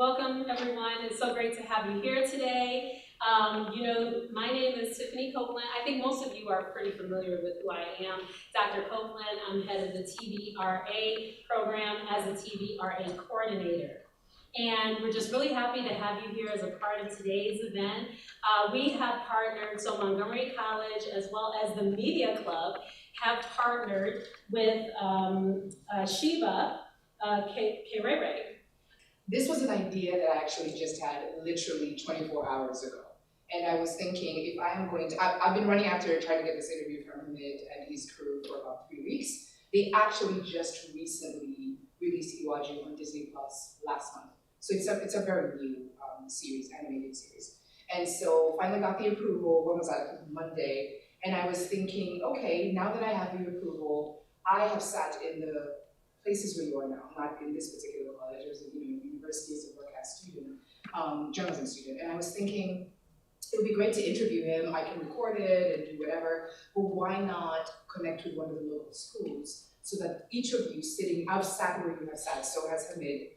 Welcome, everyone. It's so great to have you here today. My name is Tiffany Copeland. I think most of you are pretty familiar with who I am. Dr. Copeland, I'm head of the TVRA program as a TVRA coordinator. And we're just really happy to have you here as a part of today's event. We have partnered, so Montgomery College as well as the Media Club have partnered with Sheba Kereere. This was an idea that I actually just had literally 24 hours ago. And I was thinking, if I am going to, I've been running after trying to get this interview from Hamid and his crew for about 3 weeks. They actually just recently released Iwájú on Disney Plus last month. So it's a very new series, animated series. And so finally got the approval, when was that, Monday. And I was thinking, okay, now that I have the approval, I have sat in the places where you are now, not in this particular college. I was at University as a broadcast student, journalism student, and I was thinking it would be great to interview him. I can record it and do whatever, but why not connect with one of the local schools so that each of you sitting, I've sat where you have sat, so has Hamid.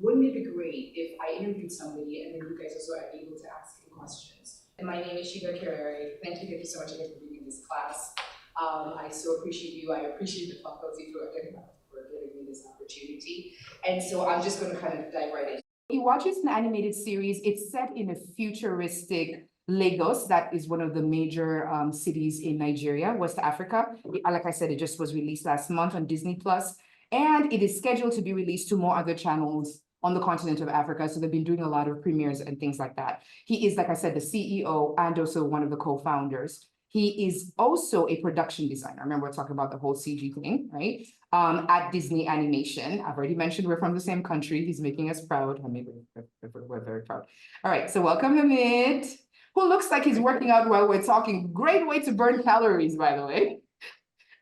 Wouldn't it be great if I interviewed somebody and then you guys also are able to ask him questions? And my name is Sheba Kereere. Thank you so much again for being in this class. I so appreciate you. I appreciate the faculty for giving me this opportunity. And so I'm just going to kind of dive right in. Iwájú is an animated series. It's set in a futuristic Lagos. That is one of the major cities in Nigeria, West Africa. Like I said, it just was released last month on Disney Plus, and it is scheduled to be released to more other channels on the continent of Africa. So they've been doing a lot of premieres and things like that. He is, like I said, the CEO and also one of the co-founders. He is also a production designer. Remember, we're talking about the whole CG thing, right? At Disney Animation. I've already mentioned we're from the same country. He's making us proud. Hamid, we're very proud. All right, so welcome, Hamid, who looks like he's working out while we're talking. Great way to burn calories, by the way.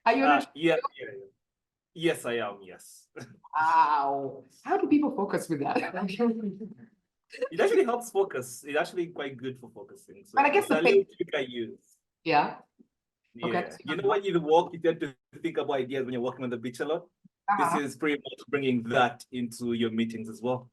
Are you Yes, I am, yes. Wow. How do people focus with that? It actually helps focus. It's actually quite good for focusing. So but I guess the little trick I use. Yeah. Yeah. Okay. You know, when you walk, you tend to think about ideas when you're walking on the beach a lot. This is pretty much bringing that into your meetings as well.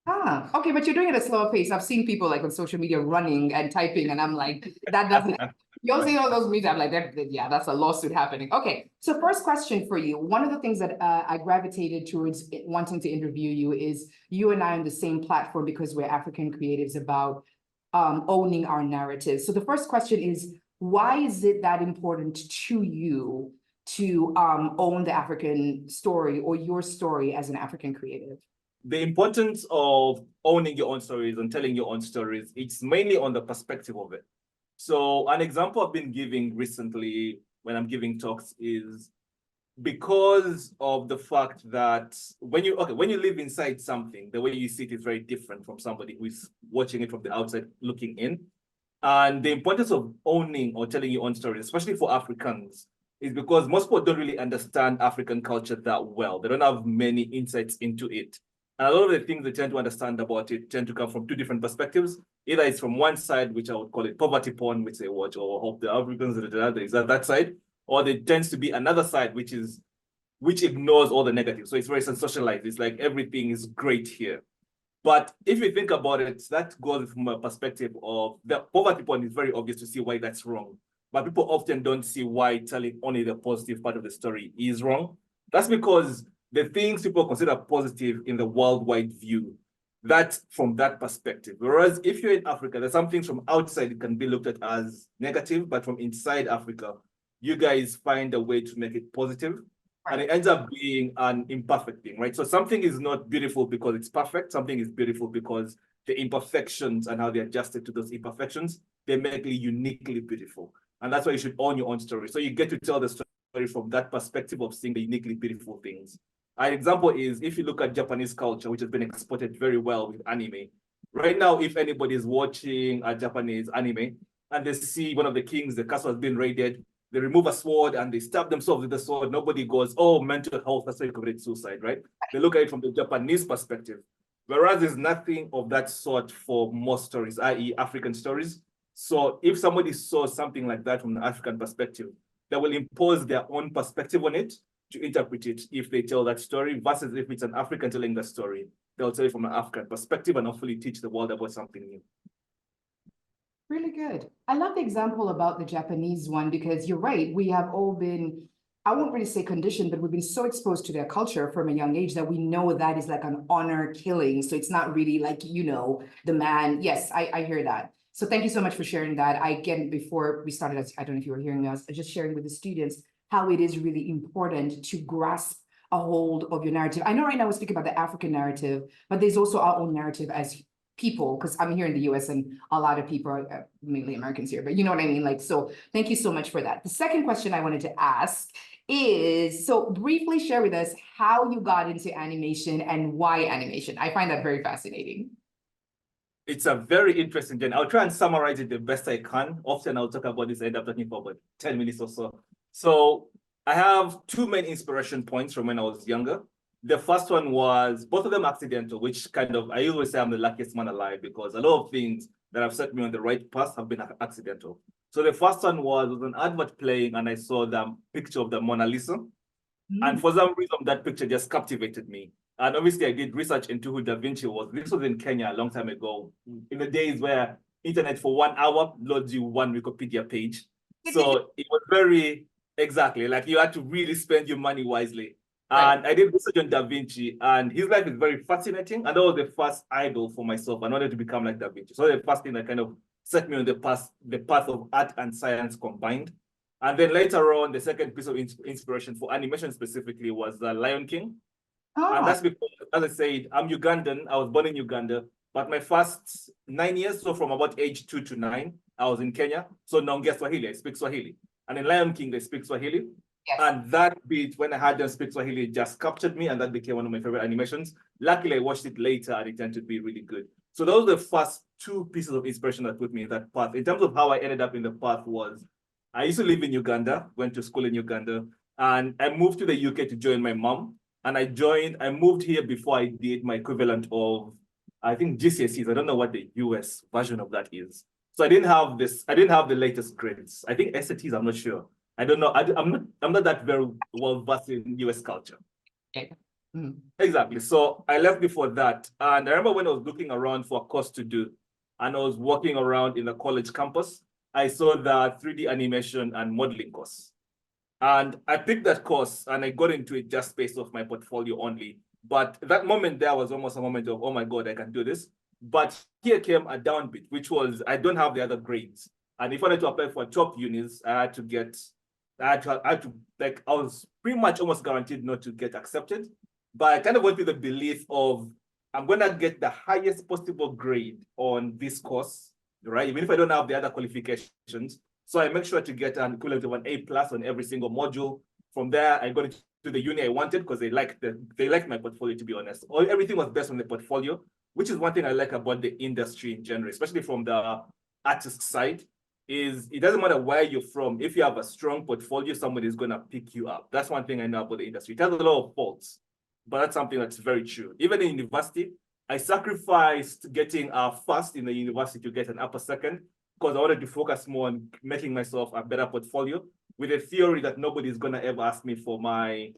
Okay, but you're doing it at a slower pace. I've seen people like on social media running and typing, and I'm like, that doesn't. You'll see all those meetings. I'm like, yeah, that's a lawsuit happening. Okay, so first question for you. One of the things that I gravitated towards wanting to interview you is you and I on the same platform because we're African creatives about owning our narratives. So the first question is, why is it that important to you to own the African story or your story as an African creative? The importance of owning your own stories and telling your own stories, it's mainly on the perspective of it. So an example I've been giving recently when I'm giving talks is because of the fact that when you live inside something, the way you see it is very different from somebody who's watching it from the outside looking in. And the importance of owning or telling your own stories, especially for Africans, is because most people don't really understand African culture that well. They don't have many insights into it. And a lot of the things they tend to understand about it tend to come from two different perspectives. Either it's from one side, which I would call it poverty porn, which they watch, or hope the Africans is that side, or there tends to be another side, which ignores all the negatives. So it's very sensationalized. It's like everything is great here. But if you think about it, that goes from a perspective of the poverty porn is very obvious to see why that's wrong. But people often don't see why telling only the positive part of the story is wrong. That's because the things people consider positive in the worldwide view, that's from that perspective. Whereas if you're in Africa, there's some things from outside that can be looked at as negative, but from inside Africa, you guys find a way to make it positive. And it ends up being an imperfect thing, right? So something is not beautiful because it's perfect. Something is beautiful because the imperfections and how they adjusted to those imperfections, they make it uniquely beautiful. And that's why you should own your own story. So you get to tell the story from that perspective of seeing the uniquely beautiful things. An example is if you look at Japanese culture, which has been exported very well with anime. Right now, if anybody is watching a Japanese anime and they see one of the kings, the castle has been raided, they remove a sword and they stab themselves with the sword. Nobody goes, oh, mental health, that's why you committed suicide, right? They look at it from the Japanese perspective. Whereas there's nothing of that sort for most stories, i.e. African stories. So if somebody saw something like that from an African perspective, they will impose their own perspective on it to interpret it if they tell that story versus if it's an African telling the story. they'll tell you from an African perspective and hopefully teach the world about something new. Really good. I love the example about the Japanese one because you're right. We have all been, I won't really say conditioned, but we've been so exposed to their culture from a young age that we know that is like an honor killing. So it's not really like, you know, the man. Yes, I hear that. So thank you so much for sharing that. Again, before we started, I don't know if you were hearing me, I was just sharing with the students how it is really important to grasp a hold of your narrative. I know right now we're speaking about the African narrative, but there's also our own narrative as people, because I'm here in the US and a lot of people are mainly Americans here, but you know what I mean? Like, so thank you so much for that. The second question I wanted to ask is, so briefly share with us how you got into animation and why animation. I find that very fascinating. It's a very interesting journey. I'll try and summarize it the best I can. Often I'll talk about this, I end up talking for about 10 minutes or so. So I have two main inspiration points from when I was younger. The first one was, both of them accidental, which kind of, I always say I'm the luckiest man alive because a lot of things that have set me on the right path have been accidental. So the first one was an advert playing and I saw the picture of the Mona Lisa. And for some reason, that picture just captivated me. And obviously I did research into who Da Vinci was. This was in Kenya a long time ago, in the days where internet for 1 hour loads you one Wikipedia page. So it was very, exactly, like you had to really spend your money wisely. And I did research on Da Vinci, and his life is very fascinating. And that was the first idol for myself. I wanted to become like Da Vinci. So the first thing that kind of set me on the path of art and science combined. And then later on, the second piece of inspiration for animation specifically was The Lion King. And that's because, as I said, I'm Ugandan. I was born in Uganda. But my first 9 years, so from about age 2 to 9, I was in Kenya. So naongea Swahili, I speak Swahili. And in Lion King, they speak Swahili. Yes. And that bit, when I had them speak Swahili, just captured me, and that became one of my favorite animations. Luckily, I watched it later, and it turned to be really good. So those were the first two pieces of inspiration that put me in that path. In terms of how I ended up in the path was, I used to live in Uganda, went to school in Uganda, and I moved to the UK to join my mom. And I moved here before I did my equivalent of, I think, GCSEs. I don't know what the US version of that is. So I didn't have the latest grades. I think SATs, I'm not sure. I don't know. I'm not that very well versed in US culture. Okay. Exactly. So I left before that. And I remember when I was looking around for a course to do, and I was walking around in the college campus, I saw the 3D animation and modeling course. And I picked that course and I got into it just based off my portfolio only. But that moment there was almost a moment of, oh my God, I can do this. But here came a downbeat, which was, I don't have the other grades. And if I wanted to apply for top unis, I was pretty much almost guaranteed not to get accepted. But I kind of went with the belief of, I'm going to get the highest possible grade on this course, right? Even if I don't have the other qualifications. So I make sure to get an equivalent of an A+ on every single module. From there, I got into the uni I wanted because they liked my portfolio, to be honest. Everything was based on the portfolio, which is one thing I like about the industry in general, especially from the artist side, is it doesn't matter where you're from. If you have a strong portfolio, somebody is going to pick you up. That's one thing I know about the industry. It has a lot of faults, but that's something that's very true. Even in university, I sacrificed getting a first in the university to get an upper second because I wanted to focus more on making myself a better portfolio with a theory that nobody's going to ever ask me for my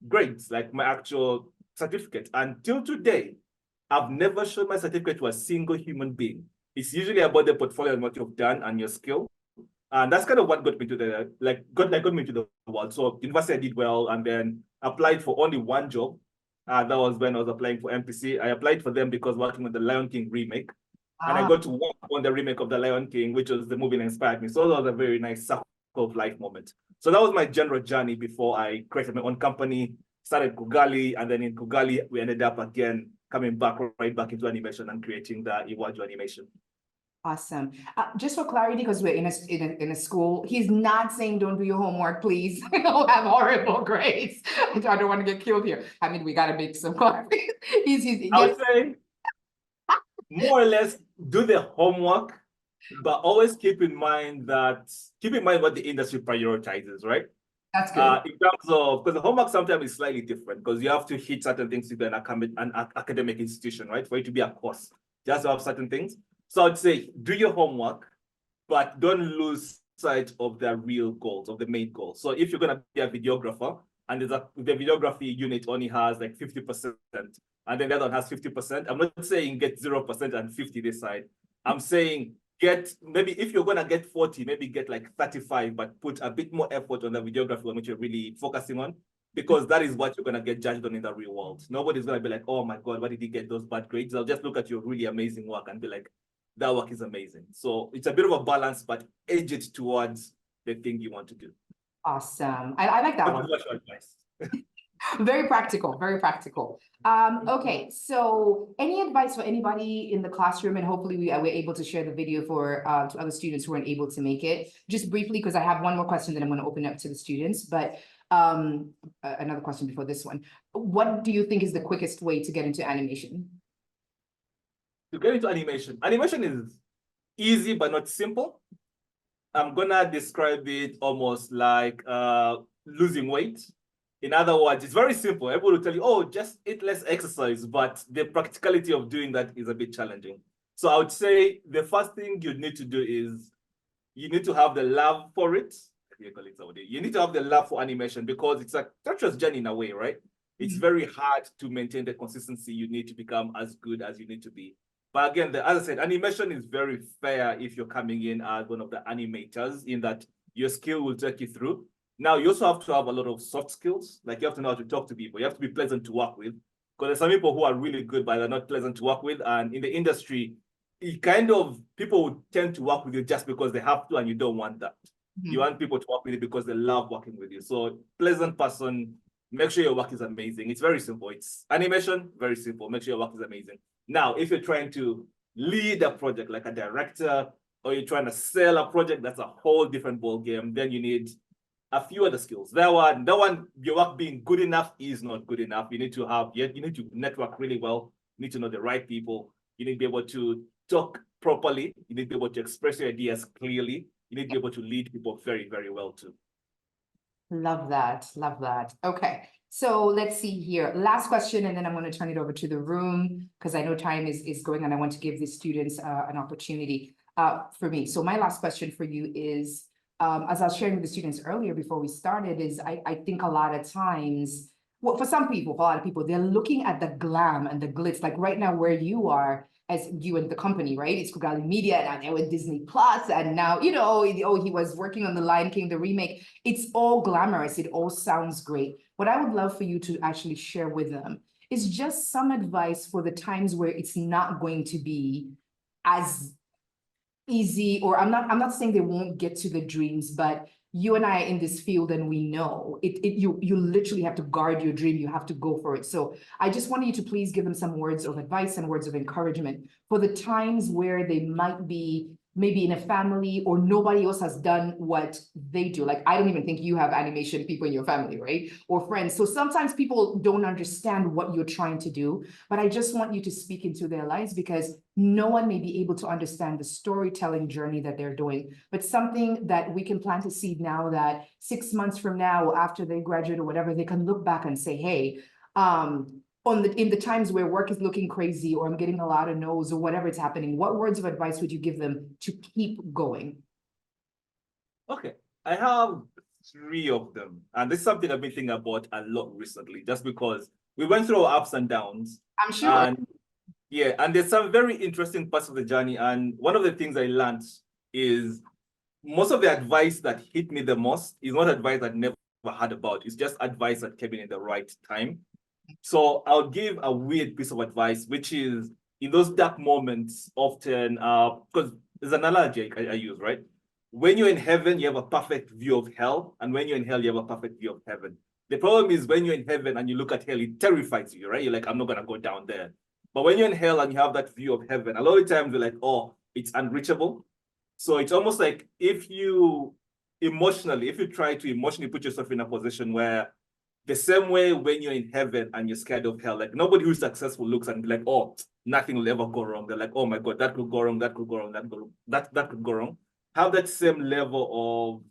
grades, like my actual certificate. Until today, I've never shown my certificate to a single human being. It's usually about the portfolio and what you've done and your skill. And that's kind of what got me to got me to the world. So university I did well and then applied for only one job. That was when I was applying for MPC. I applied for them because working on the Lion King remake. And I got to work on the remake of the Lion King, which was the movie that inspired me. So that was a very nice circle of life moment. So that was my general journey before I created my own company, started Kugali, and then in Kugali, we ended up again coming back right back into animation and creating the Iwájú animation. Awesome. Just for clarity, because we're in a school, he's not saying don't do your homework, please. Don't have horrible grades. I don't want to get killed here. I mean, we got to make some coffee. I would say more or less do the homework, but always keep in mind what the industry prioritizes, right? That's good. In terms of, because the homework sometimes is slightly different because you have to hit certain things to be an academic institution, right? For it to be a course, you have to have certain things. So I'd say do your homework, but don't lose sight of the real goals, of the main goals. So if you're going to be a videographer, and the videography unit only has like 50%, and then the other one has 50%. I'm not saying get 0% and 50 this side. I'm saying get, maybe if you're gonna get 40, maybe get like 35, but put a bit more effort on the videography on which you're really focusing on, because that is what you're gonna get judged on in the real world. Nobody's gonna be like, oh my God, why did he get those bad grades? They'll just look at your really amazing work and be like, that work is amazing. So it's a bit of a balance, but edge it towards the thing you want to do. Awesome. I like that one. What's your advice? Very practical, very practical. Okay, so any advice for anybody in the classroom, and hopefully we're able to share the video for to other students who weren't able to make it. Just briefly, because I have one more question that I'm going to open up to the students, but another question before this one. What do you think is the quickest way to get into animation? To get into animation, animation is easy but not simple. I'm gonna describe it almost like losing weight. In other words, it's very simple. Everyone will tell you, oh, just eat less, exercise, but the practicality of doing that is a bit challenging. So I would say the first thing you need to do is you need to have the love for it. You need to have the love for animation, because it's a treacherous journey in a way, right? It's very hard to maintain the consistency you need to become as good as you need to be. But again, as I said, animation is very fair if you're coming in as one of the animators, in that your skill will take you through. Now, you also have to have a lot of soft skills. Like, you have to know how to talk to people. You have to be pleasant to work with. Because there's some people who are really good, but they're not pleasant to work with. And in the industry, people would tend to work with you just because they have to, and you don't want that. You want people to work with you because they love working with you. So, pleasant person, make sure your work is amazing. It's very simple. It's animation, very simple. Make sure your work is amazing. Now, if you're trying to lead a project like a director, or you're trying to sell a project, that's a whole different ballgame. Then you need a few other skills. That one, your work being good enough is not good enough. You need to network really well. You need to know the right people. You need to be able to talk properly. You need to be able to express your ideas clearly. You need to be able to lead people very, very well too. Love that. Love that. Okay. So let's see here. Last question, and then I'm going to turn it over to the room, because I know time is going, and I want to give the students an opportunity for me. So my last question for you is, as I was sharing with the students earlier before we started, is I think a lot of times, well, for some people, for a lot of people, they're looking at the glam and the glitz, like right now where you are, as you and the company, right? It's Kugali Media, and now with Disney Plus, and now, he was working on the Lion King, the remake. It's all glamorous. It all sounds great. What I would love for you to actually share with them is just some advice for the times where it's not going to be as easy, or I'm not saying they won't get to the dreams, but you and I are in this field, and we know you literally have to guard your dream. You have to go for it. So I just wanted you to please give them some words of advice and words of encouragement for the times where they might be maybe in a family, or nobody else has done what they do. Like, I don't even think you have animation people in your family, right? Or friends. So sometimes people don't understand what you're trying to do, but I just want you to speak into their lives, because no one may be able to understand the storytelling journey that they're doing, but something that we can plant a seed now, that 6 months from now, after they graduate or whatever, they can look back and say, hey, in the times where work is looking crazy, or I'm getting a lot of no's, or whatever is happening, what words of advice would you give them to keep going? Okay, I have 3 of them. And this is something I've been thinking about a lot recently, just because we went through our ups and downs. I'm sure. And there's some very interesting parts of the journey. And one of the things I learned is most of the advice that hit me the most is not advice I'd never heard about. It's just advice that came in at the right time. So I'll give a weird piece of advice, which is in those dark moments, often, because there's an analogy I use, right? When you're in heaven, you have a perfect view of hell. And when you're in hell, you have a perfect view of heaven. The problem is when you're in heaven and you look at hell, it terrifies you, right? You're like, I'm not going to go down there. But when you're in hell and you have that view of heaven, a lot of times you're like, oh, it's unreachable. So it's almost like if you try to emotionally put yourself in a position where the same way when you're in heaven and you're scared of hell, like nobody who's successful looks and be like, oh, nothing will ever go wrong. They're like, oh my God, that could go wrong, that could go wrong, that could go wrong. Have that same level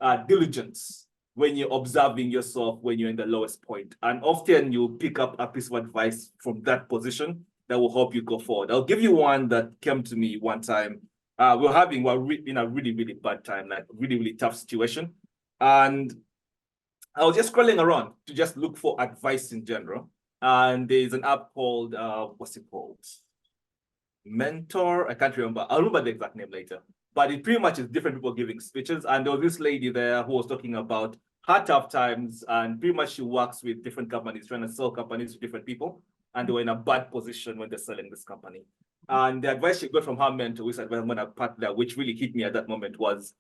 of diligence when you're observing yourself when you're in the lowest point. And often you pick up a piece of advice from that position that will help you go forward. I'll give you one that came to me one time. We're in a really, really bad time, like really, really tough situation. And I was just scrolling around to just look for advice in general. And there's an app called, what's it called? Mentor. I can't remember. I'll remember the exact name later. But it pretty much is different people giving speeches. And there was this lady there who was talking about her tough times. And pretty much she works with different companies, trying to sell companies to different people. And they were in a bad position when they're selling this company. And the advice she got from her mentor, which I'm going to part there, which really hit me at that moment, was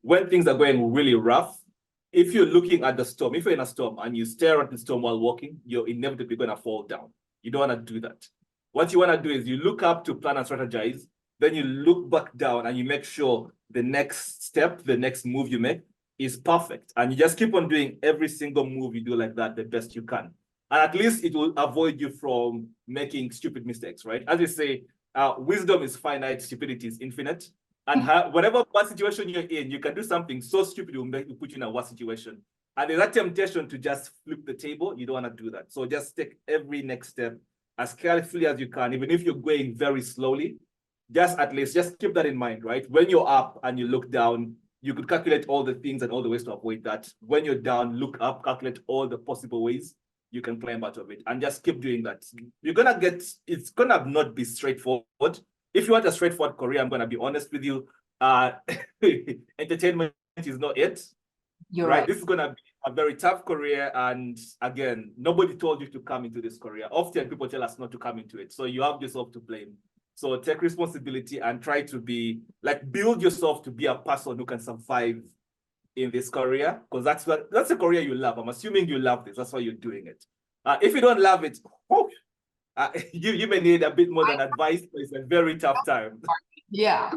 when things are going really rough, if you're looking at the storm, if you're in a storm and you stare at the storm while walking, you're inevitably going to fall down. You don't want to do that. What you want to do is you look up to plan and strategize, then you look back down and you make sure the next step, the next move you make is perfect. And you just keep on doing every single move you do like that the best you can. And at least it will avoid you from making stupid mistakes, right? As they say, wisdom is finite, stupidity is infinite. And whatever bad situation you're in, you can do something so stupid it will put you in a worse situation. And there's that temptation to just flip the table. You don't want to do that. So just take every next step as carefully as you can, even if you're going very slowly. Just at least just keep that in mind, right? When you're up and you look down, you could calculate all the things and all the ways to avoid that. When you're down, look up, calculate all the possible ways you can climb out of it, and just keep doing that. It's gonna not be straightforward. If you want a straightforward career, I'm gonna be honest with you. Entertainment is not it. You're right. This is gonna be a very tough career, and again, nobody told you to come into this career. Often people tell us not to come into it, so you have yourself to blame. So take responsibility and try to build yourself to be a person who can survive in this career, because that's a career you love. I'm assuming you love this. That's why you're doing it. If you don't love it, you may need a bit more than advice, but it's a very tough time. Yeah,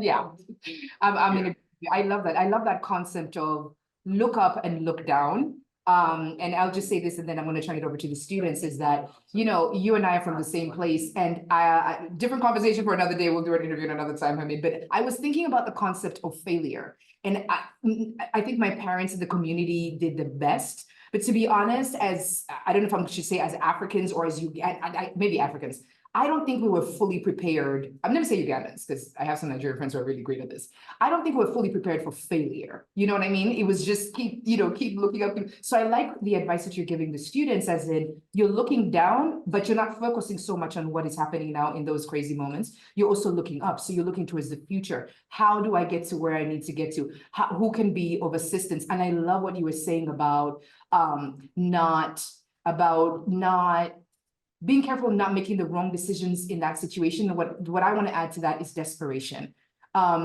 yeah. I love that. I love that concept of look up and look down. And I'll just say this, and then I'm going to turn it over to the students, is that, you and I are from the same place, and different conversation for another day. We'll do an interview another time, Hamid. But I was thinking about the concept of failure. And I think my parents in the community did the best. But to be honest, I don't know if I should say as Africans or as maybe Africans, I don't think we were fully prepared. I'm going to say Ugandans, because I have some Nigerian friends who are really great at this. I don't think we're fully prepared for failure. You know what I mean? It was just keep looking up. So I like the advice that you're giving the students, as in you're looking down, but you're not focusing so much on what is happening now in those crazy moments. You're also looking up. So you're looking towards the future. How do I get to where I need to get to? Who can be of assistance? And I love what you were saying about not being careful, not making the wrong decisions in that situation. What I want to add to that is desperation.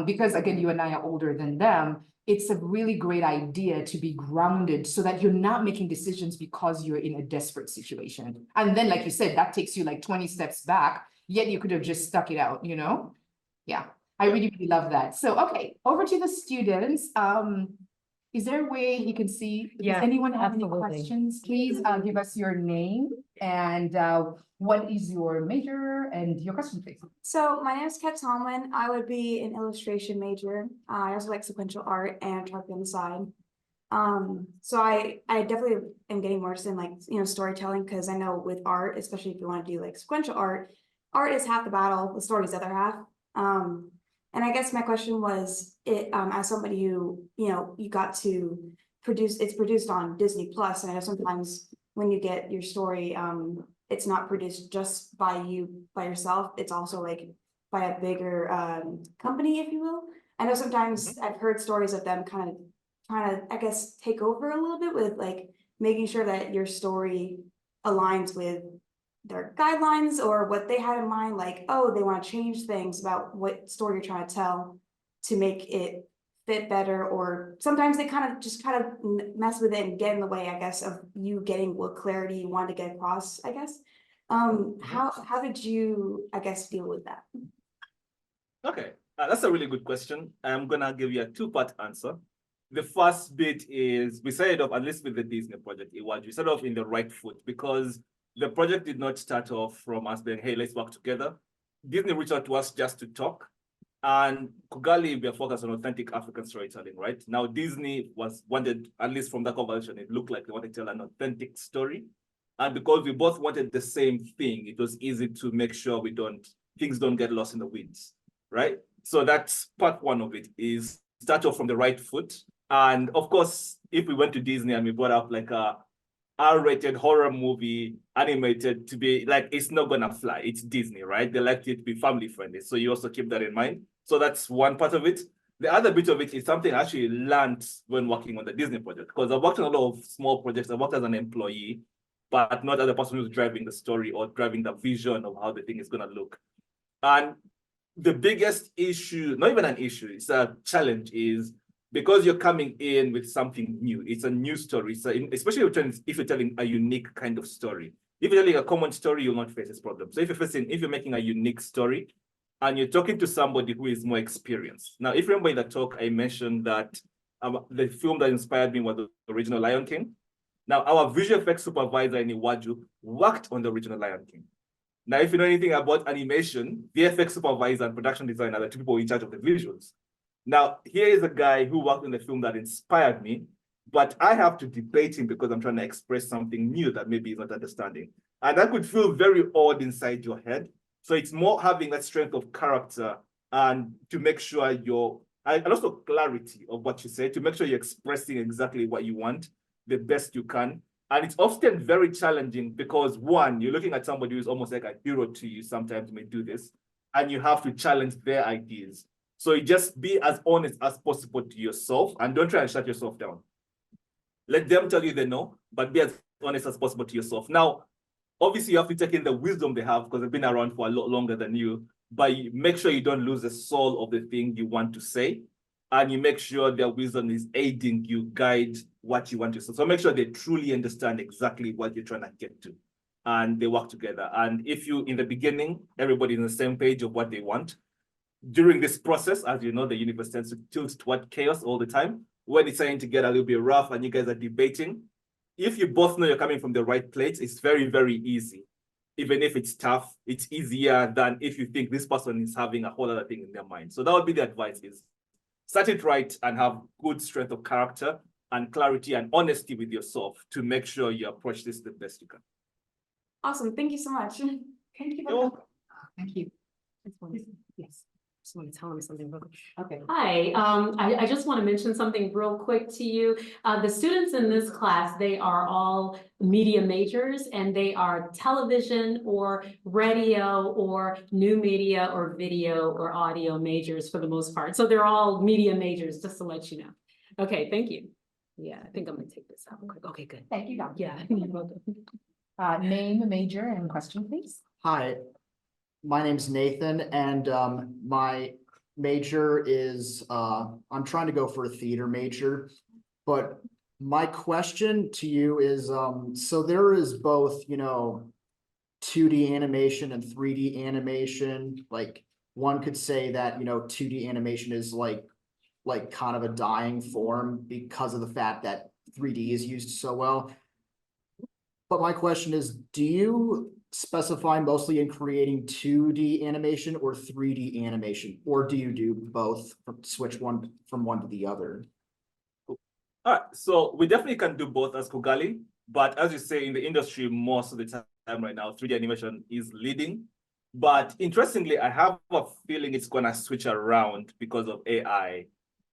Because again, you and I are older than them. It's a really great idea to be grounded so that you're not making decisions because you're in a desperate situation. And then, like you said, that takes you like 20 steps back, yet you could have just stuck it out, Yeah, I really, really love that. So, okay, over to the students. Is there a way you can see? Yeah, Does anyone have any absolutely. questions? Please give us your name and what is your major and your question, please. So my name is Kat Tomlin. I would be an illustration major. I also like sequential art and photography on the side. So I definitely am getting more interested in storytelling, because I know with art, especially if you want to do like sequential art is half the battle, the story is the other half. And I guess my question was, as somebody who, you got to produce, it's produced on Disney Plus, and I know sometimes when you get your story, it's not produced just by yourself. It's also like by a bigger company, if you will. I know sometimes I've heard stories of them kind of trying to, I guess, take over a little bit with like making sure that your story aligns with their guidelines or what they had in mind, like, oh, they want to change things about what story you're trying to tell to make it fit better, or sometimes they kind of mess with it and get in the way, I guess, of you getting what clarity you want to get across, I guess. How did you, I guess, deal with that? Okay, that's a really good question. I'm gonna give you a two-part answer. The first bit is we started off, at least with the Disney project, Iwájú, we started off in the right foot, because the project did not start off from us being, hey, let's work together. Disney reached out to us just to talk. And Kugali, we are focused on authentic African storytelling, right? Now, Disney wanted, at least from that conversation, it looked like they wanted to tell an authentic story. And because we both wanted the same thing, it was easy to make sure things don't get lost in the weeds, right? So that's part one of it, is start off from the right foot. And of course, if we went to Disney and we brought up like a R-rated horror movie animated to be like, it's not gonna fly. It's Disney, right? They like it to be family friendly. So you also keep that in mind. So that's one part of it. The other bit of it is something I actually learned when working on the Disney project, because I've worked on a lot of small projects. I worked as an employee, but not as a person who's driving the story or driving the vision of how the thing is gonna look. And the biggest issue, not even an issue, it's a challenge, is because you're coming in with something new. It's a new story. So especially if you're telling a unique kind of story. If you're telling a common story, you'll not face this problem. So if you're making a unique story and you're talking to somebody who is more experienced. Now, if you remember in the talk, I mentioned that the film that inspired me was the original Lion King. Now, our visual effects supervisor in Iwájú worked on the original Lion King. Now, if you know anything about animation, VFX supervisor and production designer are the two people in charge of the visuals. Now, here is a guy who worked on the film that inspired me, but I have to debate him because I'm trying to express something new that maybe he's not understanding. And that could feel very odd inside your head. So it's more having that strength of character and to make sure and also clarity of what you say, to make sure you're expressing exactly what you want the best you can. And it's often very challenging because one, you're looking at somebody who's almost like a hero to you, sometimes may do this, and you have to challenge their ideas. So you just be as honest as possible to yourself and don't try and shut yourself down. Let them tell you they know, but be as honest as possible to yourself. Now, obviously you have to take in the wisdom they have because they've been around for a lot longer than you, but make sure you don't lose the soul of the thing you want to say. And you make sure their wisdom is aiding you guide what you want to say. So make sure they truly understand exactly what you're trying to get to. And they work together. And if you, in the beginning, everybody's on the same page of what they want, during this process, as you know, the universe tends to tilt toward chaos all the time. When it's starting to get a little bit rough and you guys are debating, if you both know you're coming from the right place, it's very, very easy. Even if it's tough, it's easier than if you think this person is having a whole other thing in their mind. So that would be the advice is start it right and have good strength of character and clarity and honesty with yourself to make sure you approach this the best you can. Awesome. Thank you so much. Thank you. You're welcome. Thank you. Yes, just want to tell me something real quick. Okay. Hi, I just want to mention something real quick to you. The students in this class, they are all media majors and they are television or radio or new media or video or audio majors for the most part. So they're all media majors, just to let you know. Okay, thank you. Yeah, I think I'm gonna take this out quick. Okay, good. Thank you, Dr. Yeah. You're welcome. Name, major, and question, please. Hi, my name's Nathan, and my major is I'm trying to go for a theater major, but my question to you is so there is both, 2D animation and 3D animation. Like one could say that 2D animation is like kind of a dying form because of the fact that 3D is used so well. But my question is, do you specify mostly in creating 2D animation or 3D animation, or do you do both, switch one from one to the other? All right, so we definitely can do both as Kugali, but as you say, in the industry, most of the time right now, 3D animation is leading. But interestingly, I have a feeling it's gonna switch around because of AI.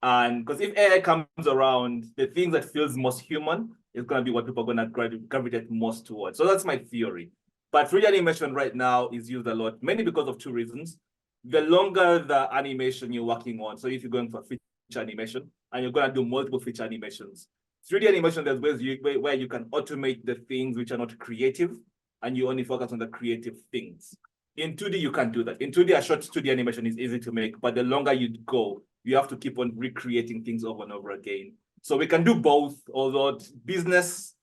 And because if AI comes around, the thing that feels most human is gonna be what people are gonna gravitate most towards. So that's my theory. But 3D animation right now is used a lot, mainly because of two reasons. The longer the animation you're working on, so if you're going for feature animation and you're gonna do multiple feature animations, 3D animation, there's ways where you can automate the things which are not creative and you only focus on the creative things. In 2D, you can't do that. In 2D, a short 2D animation is easy to make, but the longer you go, you have to keep on recreating things over and over again. So we can do both, although business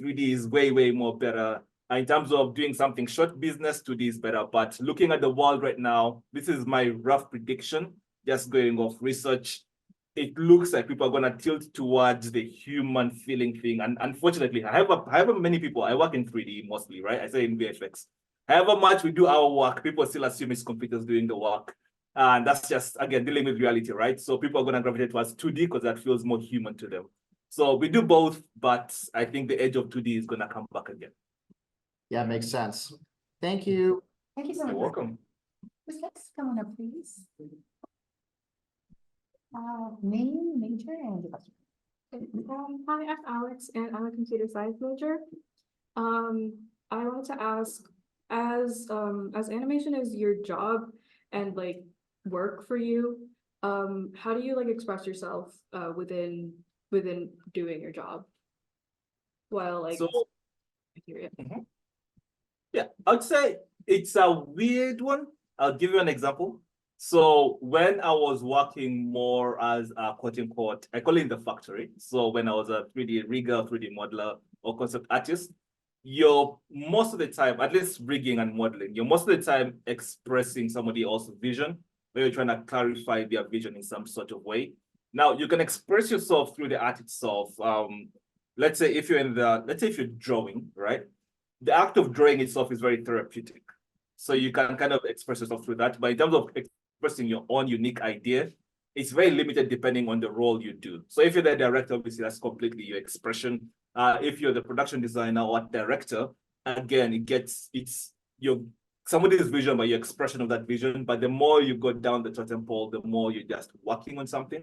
3D is way, way more better. In terms of doing something short business, 2D is better. But looking at the world right now, this is my rough prediction, just going off research. It looks like people are going to tilt towards the human feeling thing. And unfortunately, however many people, I work in 3D mostly, right? I say in VFX. However much we do our work, people still assume it's computers doing the work. And that's just, again, dealing with reality, right? So people are going to gravitate towards 2D because that feels more human to them. So we do both, but I think the edge of 2D is going to come back again. Yeah, makes sense. Thank you. Thank you so much. You're welcome. Who's next? Come on up, please. Name, major, and the question. Hi, I'm Alex, and I'm a computer science major. I wanted to ask, as animation is your job and like work for you, how do you like express yourself within doing your job? While like So here, yeah, I'd say it's a weird one. I'll give you an example. So when I was working more as a quote unquote, I call it in the factory. So when I was a 3D rigger, 3D modeler, or concept artist, you're most of the time, at least rigging and modeling, you're most of the time expressing somebody else's vision, where you're trying to clarify their vision in some sort of way. Now you can express yourself through the art itself. Let's say if you're drawing, right? The act of drawing itself is very therapeutic. So you can kind of express yourself through that. But in terms of expressing your own unique idea, it's very limited depending on the role you do. So if you're the director, obviously that's completely your expression. If you're the production designer or director, again, it's your somebody's vision by your expression of that vision. But the more you go down the totem pole, the more you're just working on something.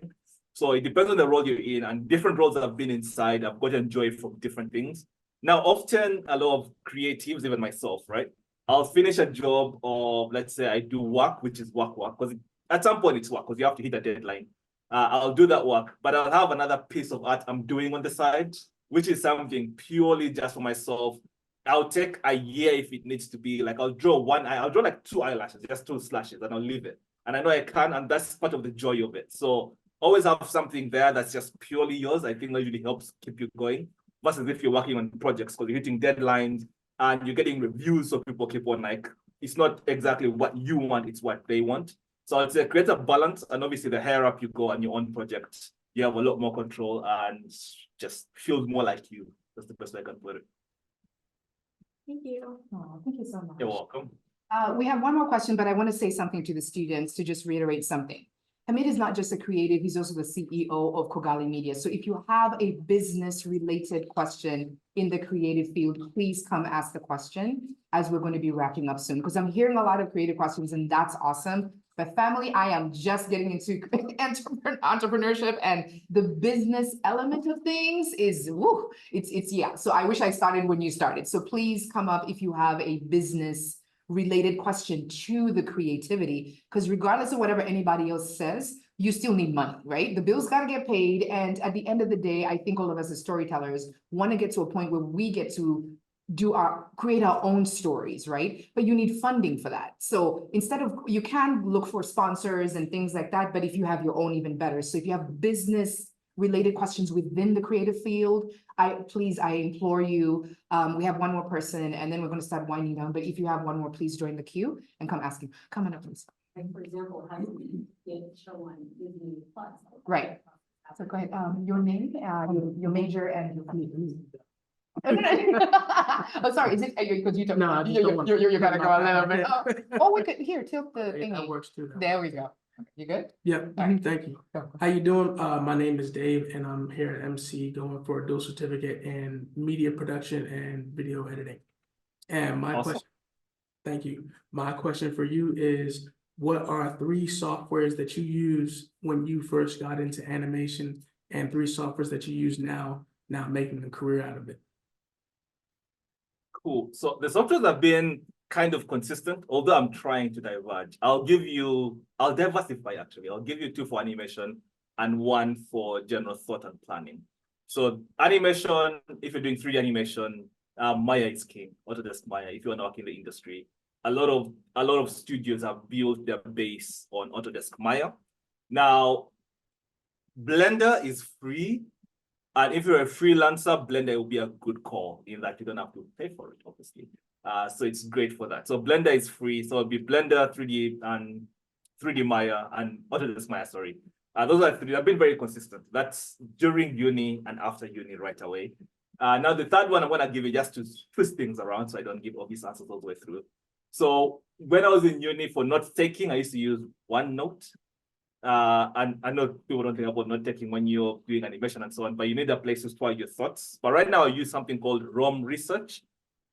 So it depends on the role you're in, and different roles that I've been inside, I've gotten joy from different things. Now, often a lot of creatives, even myself, right? I'll finish a job, or let's say I do work, which is work, because at some point it's work, because you have to hit a deadline. I'll do that work, but I'll have another piece of art I'm doing on the side, which is something purely just for myself. I'll take a year if it needs to be. Like I'll draw like 2 eyelashes, just 2 slashes, and I'll leave it. And I know I can, and that's part of the joy of it. So always have something there that's just purely yours. I think that usually helps keep you going, versus if you're working on projects because you're hitting deadlines and you're getting reviews, so people keep on like, it's not exactly what you want, it's what they want. So I'd say create a balance, and obviously the higher up you go on your own project, you have a lot more control and just feels more like you. That's the best way I can put it. thank you. Oh, thank you so much. You're welcome. We have one more question, but I want to say something to the students to just reiterate something. Hamid is not just a creative, he's also the CEO of Kugali Media. So if you have a business-related question in the creative field, please come ask the question as we're going to be wrapping up soon, because I'm hearing a lot of creative questions and that's awesome. But family, I am just getting into entrepreneurship, and the business element of things is, woo, it's yeah. So I wish I started when you started. So please come up if you have a business related question to the creativity, because regardless of whatever anybody else says, you still need money, right? The bills got to get paid. And at the end of the day, I think all of us as storytellers want to get to a point where we get to create our own stories, right? But you need funding for that. So instead of, you can look for sponsors and things like that, but if you have your own, even better. So if you have business related questions within the creative field, I implore you, we have one more person and then we're going to start winding down. But if you have one more, please join the queue and come asking. Come on up, please. Like, for example, how do you get show on Disney Plus? Right. So go ahead. Your name, your major, and your oh, sorry. Is it because you told No, I just don't want- you're gonna go a little bit. Yeah. Oh, we could here tilt the That thingy. works too. though. There we go. You good? Yeah, Alright. thank you. Go. How you doing? My name is Dave and I'm here at MC going for a dual certificate in media production and video editing. And my Awesome. question, thank you. My question for you is, what are 3 softwares that you use when you first got into animation, and 3 softwares that you use now making a career out of it? Cool. So the softwares have been kind of consistent, although I'm trying to diverge. I'll diversify actually. I'll give you 2 for animation and 1 for general thought and planning. So animation, if you're doing 3D animation, Maya is king, Autodesk Maya, if you want to work in the industry. A lot of studios have built their base on Autodesk Maya. Now, Blender is free. And if you're a freelancer, Blender will be a good call in that you don't have to pay for it, obviously. So it's great for that. So Blender is free. So it'll be Blender, 3D, and 3D Maya, and Autodesk Maya, sorry. Those are 3. I've been very consistent. That's during uni and after uni right away. Now the third one I'm gonna give you just to twist things around so I don't give obvious answers all the way through. So when I was in uni for note taking, I used to use OneNote. And I know people don't think about note taking when you're doing animation and so on, but you need a place to store your thoughts. But right now I use something called ROM Research.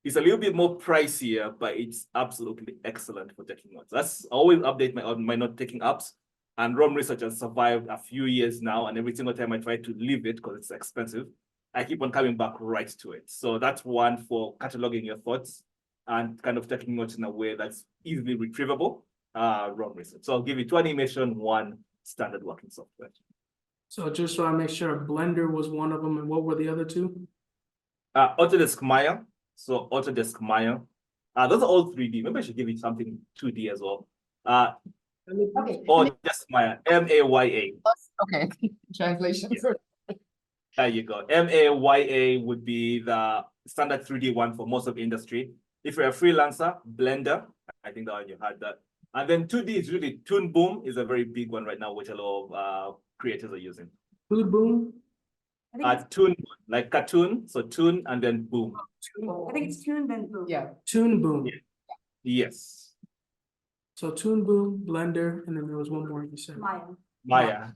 It's a little bit more pricier, but it's absolutely excellent for taking notes. I always update my note taking apps. And Rome Research has survived a few years now, and every single time I try to leave it because it's expensive, I keep on coming back right to it. So that's one for cataloging your thoughts and kind of taking notes in a way that's easily retrievable, Rome Research. So I'll give you 2 animation, 1 standard working software. So just so I make sure, Blender was one of them, and what were the other 2? Autodesk Maya. So Autodesk Maya. Those are all 3D. Maybe I should give you something 2D as well. Okay. Or just Maya, M-A-Y-A. Okay, translation. Yeah. There you go. M-A-Y-A would be the standard 3D one for most of the industry. If you're a freelancer, Blender, I think that one you had that. And then 2D is really Toon Boom is a very big one right now, which a lot of creators are using. Food Boom? Toon, like cartoon, so Toon and then Boom. I think it's Toon then Boom. Yeah. Toon Boom. Yeah. Yes. So Toon Boom, Blender, and then there was one more you said. Maya.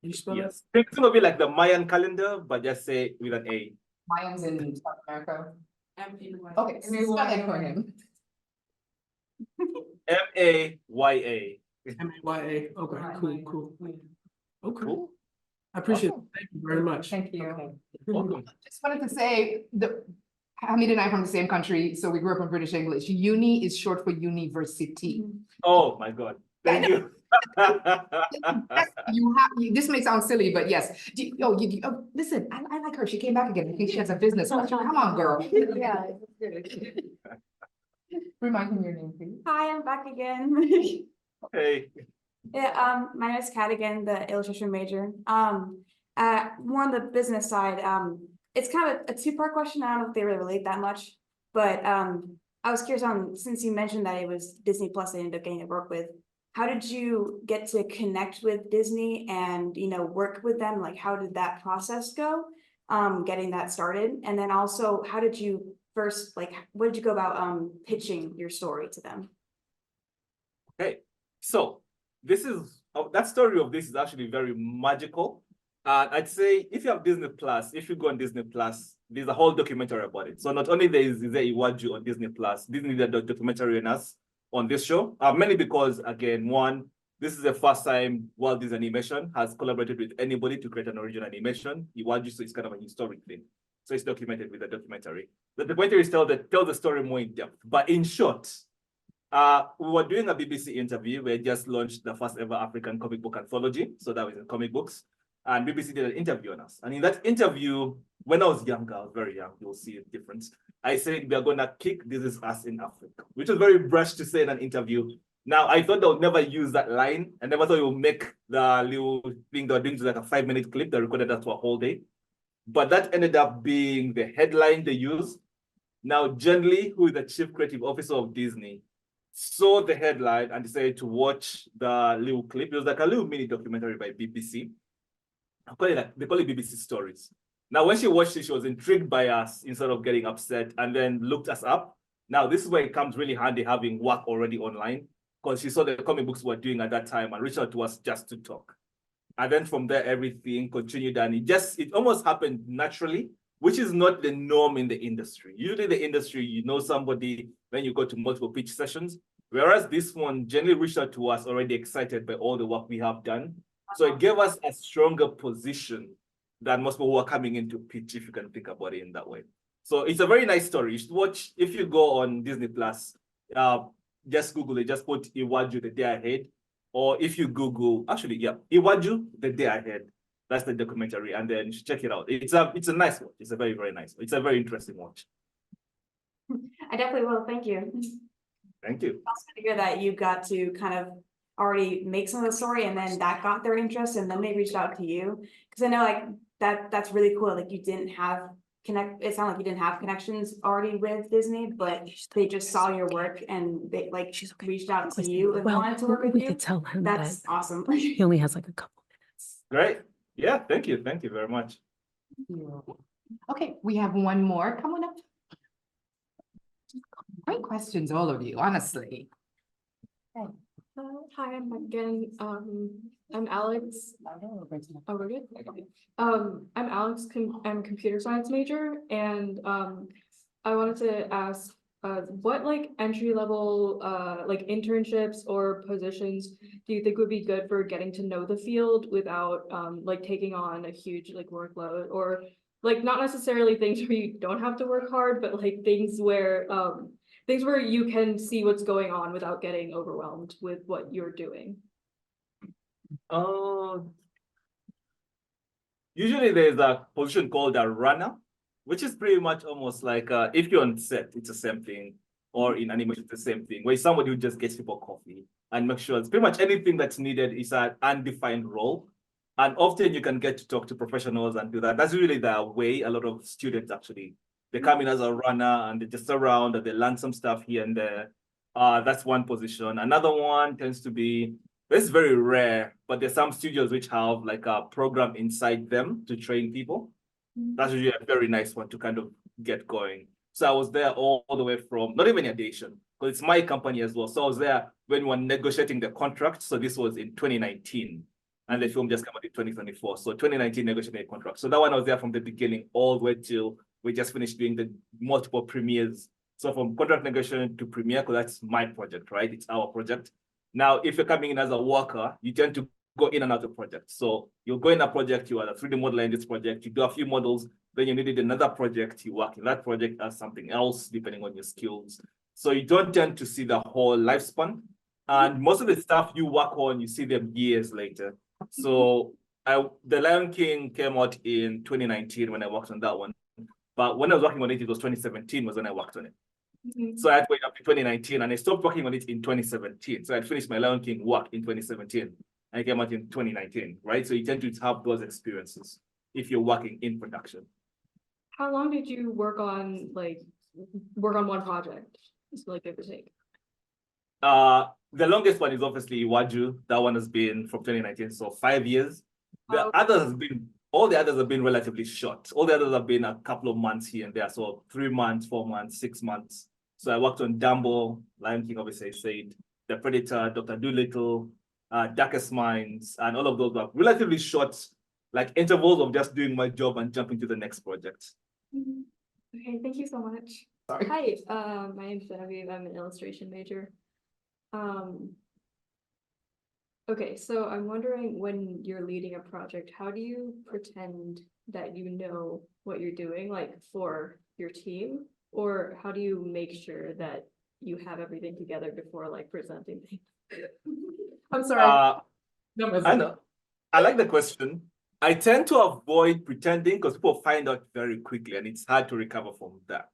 You spell Yes. It's gonna be like the Mayan calendar, but just say with an A. Mayans in South America. Okay, spell it for him. M-A-Y-A. it? M-A-Y-A. Okay, cool. Okay, Cool. I appreciate it. Awesome. Thank you very much. Thank you. Welcome. Just wanted to say, Hamid and I are from the same country, so we grew up in British English. Uni is short for university. Oh my God. Thank you. This may sound silly, but yes. Listen, I like her. She came back again. I think she has a business. Come on, girl. Yeah. Remind me your name, please. Hi, I'm back again. Hey. Yeah, my name is Kat again, the illustration major. More on the business side, it's kind of a 2-part question. I don't know if they really relate that much, but I was curious on, since you mentioned that it was Disney Plus they ended up getting to work with, how did you get to connect with Disney and, work with them? Like, how did that process go, getting that started? And then also, how did you first, what did you go about pitching your story to them? Okay. So this is, that story of this is actually very magical. I'd say if you have Disney Plus, if you go on Disney Plus, there's a whole documentary about it. So not only is there Iwájú on Disney Plus, Disney did a documentary on us on this show, mainly because, again, one, this is the first time Walt Disney Animation has collaborated with anybody to create an original animation. Iwájú, so it's kind of a historic thing. So it's documented with a documentary. The documentary tells the story more in depth, but in short, we were doing a BBC interview. We had just launched the first ever African comic book anthology. So that was in comic books. And BBC did an interview on us. And in that interview, when I was younger, I was very young, you'll see the difference. I said, we are going to kick This Is Us in Africa, which was very brash to say in an interview. Now, I thought they would never use that line. I never thought it would make the little thing they were doing to like a 5-minute clip that recorded that for a whole day. But that ended up being the headline they used. Now, Jen Lee, who is the chief creative officer of Disney, saw the headline and decided to watch the little clip. It was like a little mini documentary by BBC. They call it BBC Stories. Now, when she watched it, she was intrigued by us instead of getting upset, and then looked us up. Now, this is where it comes really handy having work already online, because she saw the comic books we were doing at that time and reached out to us just to talk. And then from there, everything continued, and it almost happened naturally, which is not the norm in the industry. Usually in the industry, you know somebody, then you go to multiple pitch sessions, whereas this one generally reached out to us already excited by all the work we have done. So it gave us a stronger position than most people who are coming into pitch, if you can think about it in that way. So it's a very nice story. You should watch, if you go on Disney Plus, just Google it, just put Iwájú The Day Ahead. Or if you Google, Iwájú The Day Ahead. That's the documentary, and then check it out. It's a nice watch. It's a very, very nice watch. It's a very interesting watch. I definitely will, thank you. Thank you. It's awesome to hear that you got to kind of already make some of the story, and then that got their interest, and then they reached out to you. Because I know that's really cool. Like, you didn't have it sounded like you didn't have connections already with Disney, but they just saw your work and they reached out to you and wanted to work with you. We could tell him that's that awesome. he only has like a couple minutes. Great. Yeah, thank you. Thank you very much. Okay, we have one more. Come on up. Great questions, all of you, honestly. Hi, I'm back again. I'm Alex. Oh, we're good? Okay. I'm Alex, I'm a computer science major, and I wanted to ask, what like entry level like internships or positions do you think would be good for getting to know the field without like taking on a huge like workload, or like not necessarily things where you don't have to work hard, but like things where you can see what's going on without getting overwhelmed with what you're doing? Usually there's a position called a runner, which is pretty much almost like if you're on set, it's the same thing, or in animation, it's the same thing, where somebody who just gets people coffee and make sure it's pretty much anything that's needed is an undefined role. And often you can get to talk to professionals and do that. That's really the way a lot of students actually, they come in as a runner and they just around and they learn some stuff here and there. That's one position. Another one tends to be, it's very rare, but there's some studios which have like a program inside them to train people. That's usually a very nice one to kind of get going. So I was there all the way from, not even audition, because it's my company as well. So I was there when we were negotiating the contract. So this was in 2019. And the film just came out in 2024. So 2019 negotiating a contract. So that one I was there from the beginning all the way till we just finished doing the multiple premieres. So from contract negotiation to premiere, because that's my project, right? It's our project. Now, if you're coming in as a worker, you tend to go in and out of projects. So you'll go in a project, you are a 3D modeler in this project, you do a few models, then you needed another project, you work in that project as something else, depending on your skills. So you don't tend to see the whole lifespan. And most of the stuff you work on, you see them years later. So The Lion King came out in 2019 when I worked on that one. But when I was working on it, it was 2017 was when I worked on it. So I had to wait up to 2019 and I stopped working on it in 2017. So I finished my Lion King work in 2017 and it came out in 2019, right? So you tend to have those experiences if you're working in production. How long did you work on one project? Just like give or take. The longest one is obviously Iwájú. That one has been from 2019, so 5 years. The others have been, all the others have been relatively short. All the others have been a couple of months here and there. So 3 months, 4 months, 6 months. So I worked on Dumbo, Lion King, obviously I said, The Predator, Dr. Dolittle, Darkest Minds, and all of those were relatively short, like intervals of just doing my job and jumping to the next project. Okay, thank you so much. Sorry. Hi, my name's Genevieve. I'm an illustration major. Okay, so I'm wondering, when you're leading a project, how do you pretend that you know what you're doing, like for your team? Or how do you make sure that you have everything together before like presenting things? I'm sorry. I know. I like the question. I tend to avoid pretending because people find out very quickly and it's hard to recover from that.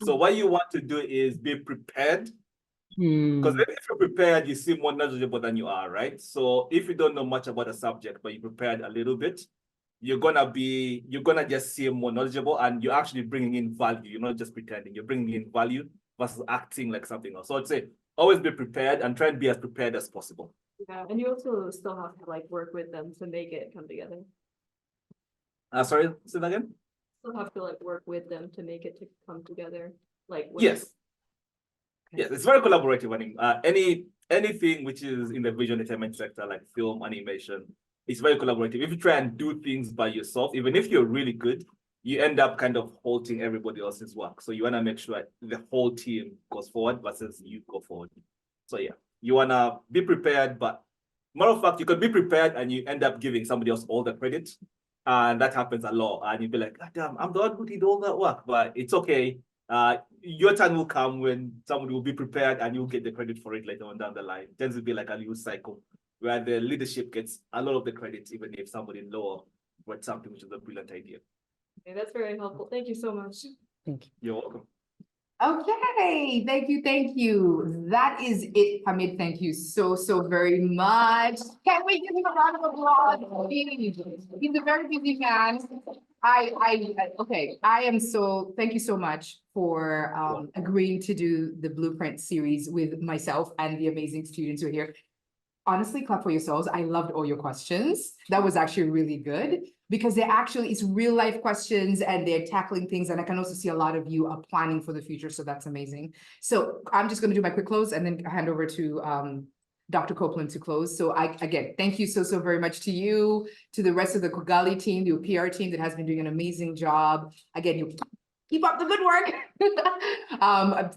So what you want to do is be prepared. Because if you're prepared, you seem more knowledgeable than you are, right? So if you don't know much about a subject, but you prepared a little bit, you're gonna just seem more knowledgeable and you're actually bringing in value. You're not just pretending, you're bringing in value versus acting like something else. So I'd say always be prepared and try and be as prepared as possible. Yeah, and you also still have to like work with them to make it come together. Sorry, say that again? Still have to like work with them to make it to come together. Like Yes. Yes, it's very collaborative. Anything which is in the visual entertainment sector, like film, animation, it's very collaborative. If you try and do things by yourself, even if you're really good, you end up kind of halting everybody else's work. So you want to make sure the whole team goes forward versus you go forward. So yeah, you want to be prepared, but matter of fact, you could be prepared and you end up giving somebody else all the credit. And that happens a lot. And you'll be like, God damn, I'm the one who did all that work, but it's okay. Your turn will come when somebody will be prepared and you'll get the credit for it later on down the line. It tends to be like a little cycle where the leadership gets a lot of the credit, even if somebody lower brought something which is a brilliant idea. Okay, that's very helpful. Thank you so much. Thank you. You're welcome. Okay, thank you. That is it, Hamid. Thank you so very much. Can we give him a round of applause? He's a very busy man. Thank you so much for agreeing to do the Blueprint series with myself and the amazing students who are here. Honestly, clap for yourselves. I loved all your questions. That was actually really good because it's real life questions and they're tackling things. And I can also see a lot of you are planning for the future. So that's amazing. So I'm just going to do my quick close and then hand over to Dr. Copeland to close. So again, thank you so very much to you, to the rest of the Kugali team, the PR team that has been doing an amazing job. Again, Keep up the good work.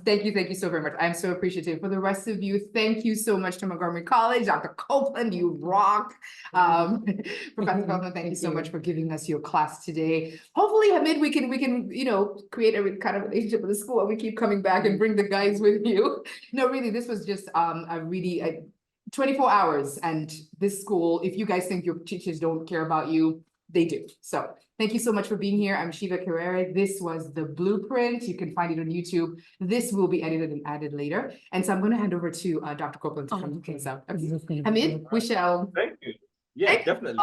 Thank you so very much. I'm so appreciative. For the rest of you, thank you so much to Montgomery College, Dr. Copeland, you rock. Professor Copeland, thank you so much for giving us your class today. Hopefully, Hamid, we can, you know, create a kind of relationship with the school and we keep coming back and bring the guys with you. No, really, this was just a really 24 hours, and this school, if you guys think your teachers don't care about you, they do. So thank you so much for being here. I'm Sheba Kereere. This was the blueprint. You can find it on YouTube. This will be edited and added later. And so I'm going to hand over to Dr. Copeland to come things out. Hamid, we shall. Thank you. Yeah, definitely.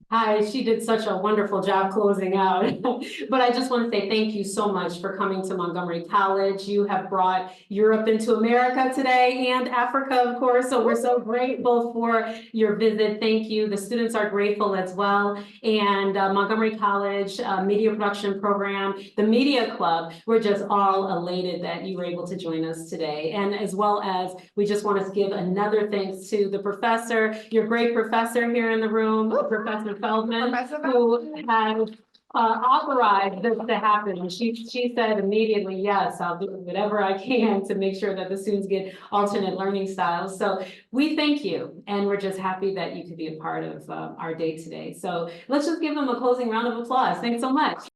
Hi, she did such a wonderful job closing out. But I just want to say thank you so much for coming to Montgomery College. You have brought Europe into America today and Africa, of course. So we're so grateful for your visit. Thank you. The students are grateful as well. And Montgomery College Media Production Program, the Media Club, we're just all elated that you were able to join us today. And as well as we just want to give another thanks to the professor, your great professor here in the room, Professor Feldman, who has authorized this to happen. And she said immediately, yes, I'll do whatever I can to make sure that the students get alternate learning styles. So we thank you, and we're just happy that you could be a part of our day today. So let's just give them a closing round of applause. Thanks so much.